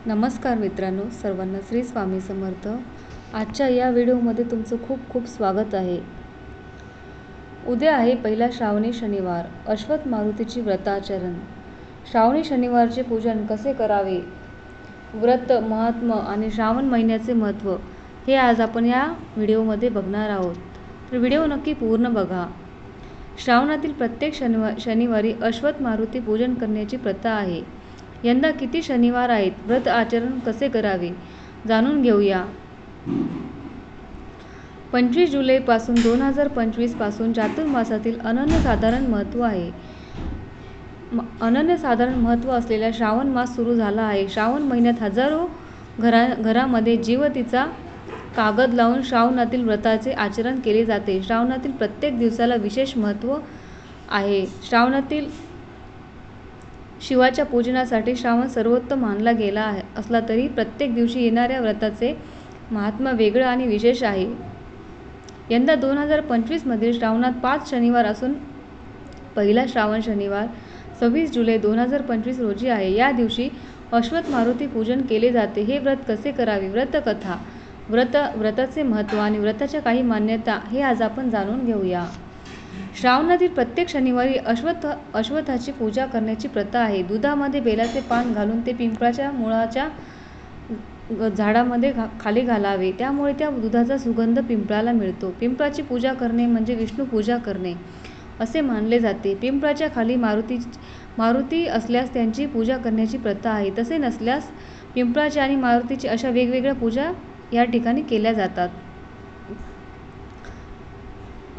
नमस्कार मित्रांनो, सर्वांना श्री स्वामी समर्थ. आजच्या या व्हिडिओमध्ये तुमचं खूप खूप स्वागत आहे. उद्या आहे पहिला श्रावणी शनिवार, अश्वथ मारुतीची व्रताचरण. श्रावणी शनिवारचे पूजन कसे करावे, व्रत महात्म्य आणि श्रावण महिन्याचे महत्त्व हे आज आपण या व्हिडिओमध्ये बघणार आहोत. तर व्हिडिओ नक्की पूर्ण बघा. श्रावणातील प्रत्येक शनिवारी अश्वथ मारुती पूजन करण्याची प्रथा आहे. यंदा किती शनिवार आहेत, व्रत आचरण कसे करावे जाणून घेऊया. 25 जुलैपासून 2025 पासून चातुर्मासातील अनन्यसाधारण महत्त्व आहे. अनन्यसाधारण महत्त्व असलेला श्रावण मास सुरू झाला आहे. श्रावण महिन्यात हजारो घरामध्ये जीवतीचा कागद लावून श्रावणातील व्रताचे आचरण केले जाते. श्रावणातील प्रत्येक दिवसाला विशेष महत्त्व आहे. श्रावणातील शिवाच्या पूजनासाठी श्रावण सर्वोत्तम मानला गेला असला तरी प्रत्येक दिवशी येणाऱ्या व्रताचे महात्म्य वेगळं आणि विशेष आहे. यंदा 2025 मधील श्रावणात 5 शनिवार असून पहिला श्रावण शनिवार 26 जुलै 2025 रोजी आहे. या दिवशी अश्वथ मारुती पूजन केले जाते. हे व्रत कसे करावे, व्रतकथा, व्रताचे महत्त्व आणि व्रताच्या काही मान्यता हे आज आपण जाणून घेऊया. श्रावणातील प्रत्येक शनिवारी अश्वत्थाची पूजा करण्याची प्रथा आहे. दुधामध्ये बेलाचे पान घालून ते पिंपळाच्या मुळाच्या झाडामध्ये खाली घालावे, त्यामुळे त्या दुधाचा सुगंध पिंपळाला मिळतो. पिंपळाची पूजा करणे म्हणजे विष्णू पूजा करणे असे मानले जाते. पिंपळाच्या खाली मारुती असल्यास त्यांची पूजा करण्याची प्रथा आहे. तसे नसल्यास पिंपळाची आणि मारुतीची अशा वेगवेगळ्या पूजा या ठिकाणी केल्या जातात.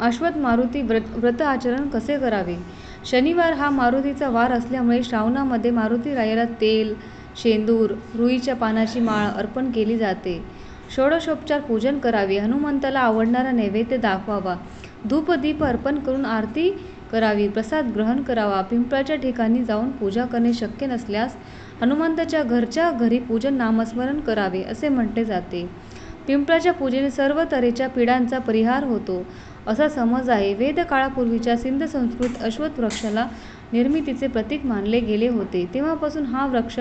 अश्वथ मारुती व्रत आचरण कसे करावे. शनिवार हा मारुतीचा वार असल्यामुळे श्रावणामध्ये मारुती रायाला तेल, शेंदूर, रुईच्या पानाची माळ अर्पण केली जाते. षोडशोपचार पूजन करावे. हनुमंताला आवडणारा नैवेद्य दाखवावा. धूप दीप अर्पण करून आरती करावी. प्रसाद ग्रहण करावा. पिंपळाच्या ठिकाणी जाऊन पूजा करणे शक्य नसल्यास हनुमंताच्या घरच्या घरी पूजन नामस्मरण करावे असे म्हटले जाते. पिंपळाच्या पूजेने सर्व तऱ्हेच्या पीडांचा परिहार होतो असा समज आहे. वेदकाळापूर्वीच्या सिंध संस्कृत अश्वत्थ वृक्षाला निर्मितीचे प्रतीक मानले गेले होते. तेव्हापासून हा वृक्ष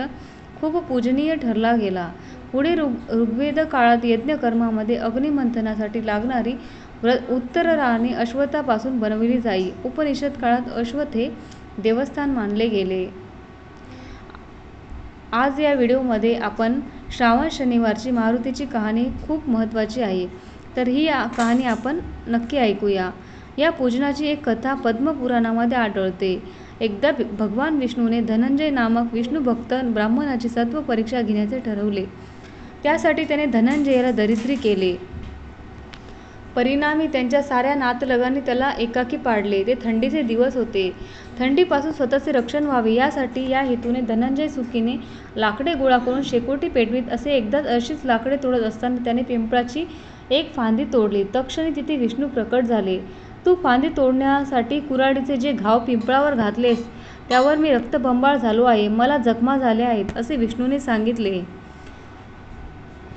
खूप पूजनीय ठरला गेला. पुढे ऋग्वेद काळात यज्ञकर्मामध्ये अग्निमंथनासाठी लागणारी उत्तरराणी अश्वत्थापासून बनवली जाई. उपनिषद काळात अश्वत्थ हे देवस्थान मानले गेले. आज या व्हिडिओमध्ये आपण श्रावण शनिवारची मारुतीची कहाणी खूप महत्त्वाची आहे, तर ही कहाणी आपण नक्की ऐकूया. या पूजनाची एक कथा पद्मपुराणामध्ये आढळते. एकदा भगवान विष्णूने धनंजय नामक विष्णुभक्त ब्राह्मणाची सत्व परीक्षा घेण्याचे ठरवले. त्यासाठी त्याने धनंजयाला दरिद्री केले. परिणामी त्यांच्या साऱ्या नातलगांनी त्याला एकाकी पाडले. ते थंडीचे दिवस होते. थंडीपासून स्वतःचे रक्षण व्हावे यासाठी या हेतूने धनंजय चुकीने लाकडे गोळा करून शेकोटी पेटवीत असे. एकदाच अशीच लाकडे तोडत असताना त्याने पिंपळाची एक फांदी तोडली. तत्क्षणी तिथे विष्णू प्रकट झाले. तू फांदी तोडण्यासाठी कुऱ्हाडीचे जे घाव पिंपळावर घातलेस त्यावर मी रक्तबंबाळ झालो आहे. मला जखमा झाल्या आहेत असे विष्णूने सांगितले.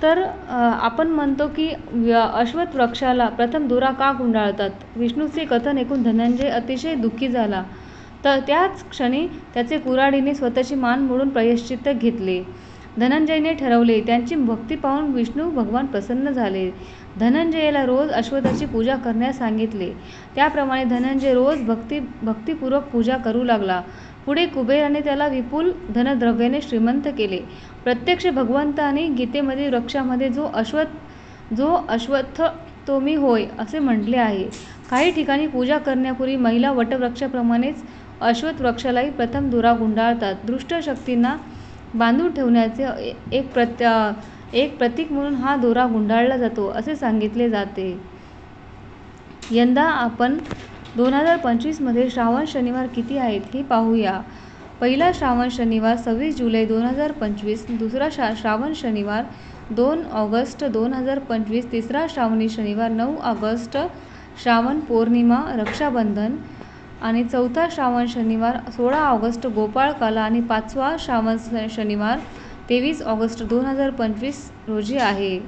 तर आपण म्हणतो की अश्वत्थ वृक्षाला प्रथम दोरा का गुंडाळतात. विष्णूचे कथन ऐकून धनंजय अतिशय दुःखी झाला. तर त्याच क्षणी त्याचे कुऱ्हाडीने स्वतःची मान मोडून प्रायश्चित्त घेतले. धनंजयने ठरवले. त्यांची भक्ती पाहून विष्णू भगवान प्रसन्न झाले. धनंजयाला रोज अश्वत्थाची पूजा करण्यास सांगितले. त्याप्रमाणे धनंजय रोज भक्तिपूर्वक पूजा करू लागला. पुढे कुबेराने त्याला विपुल धनद्रव्याने श्रीमंत केले. प्रत्यक्ष भगवंताने गीतेमध्ये वृक्षामध्ये जो अश्वत्थ तो मी होय असे म्हटले आहे. काही ठिकाणी पूजा करण्यापूर्वी महिला वटवृक्षाप्रमाणेच अश्वत्थ वृक्षालाही प्रथम दोरा गुंडाळतात. दुष्ट शक्तींना बांधून ठेवण्याचे एक प्रतीक म्हणून हा दोरा गुंडाळला जातो असे सांगितले जाते. यंदा आपण 2025 मध्ये श्रावण शनिवार किती आहेत हे पाहूया. पहिला श्रावण शनिवार 26 जुलै 2025, दुसरा श्रावण शनिवार 2 ऑगस्ट 2025, तिसरा श्रावणी शनिवार 9 ऑगस्ट श्रावण पौर्णिमा रक्षाबंधन आणि चौथा श्रावण शनिवार 16 ऑगस्ट गोपाळकाला आणि पाचवा श्रावण शनिवार 23 ऑगस्ट 2025 रोजी आहे.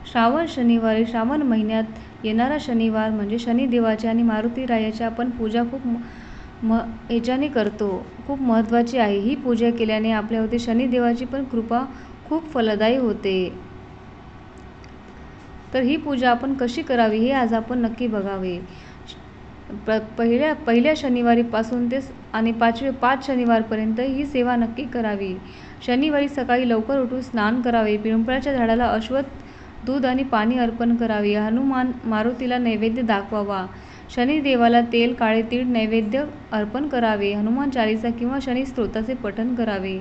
श्रावण शनिवारी श्रावण महिन्यात येणारा शनिवार म्हणजे शनिदेवाची आणि मारुतीरायाची आपण पूजा खूप याच्याने करतो, खूप महत्त्वाची आहे. ही पूजा केल्याने आपल्यावरती शनिदेवाची पण कृपा खूप फलदायी होते. तर ही पूजा आपण कशी करावी हे आज आपण नक्की बघावे. पहिल्या शनिवारीपासून ते आणि 5 शनिवारपर्यंत ही सेवा नक्की करावी. शनिवारी सकाळी लवकर उठून स्नान करावे. पिंपळाच्या झाडाला अश्वत्थ दूध आणि पाणी अर्पण करावे. हनुमान मारुतीला नैवेद्य दाखवावा. शनिदेवाला तेल, काळे तीळ नैवेद्य अर्पण करावे. हनुमान चालीसा किंवा शनी स्तोत्राचे पठण करावे.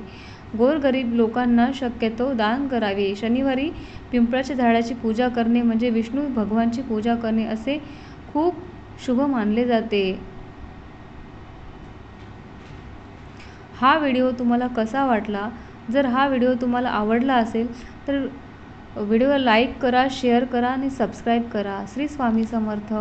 गोरगरीब लोकांना शक्यतो दान करावे. शनिवारी पिंपळाच्या झाडाची पूजा करणे म्हणजे विष्णू भगवानची पूजा करणे असे खूप शुभ मानले जाते. हा व्हिडिओ तुम्हाला कसा वाटला? जर हा व्हिडिओ तुम्हाला आवडला असेल तर व्हिडिओला लाईक करा, शेअर करा आणि सबस्क्राईब करा. श्री स्वामी समर्थ.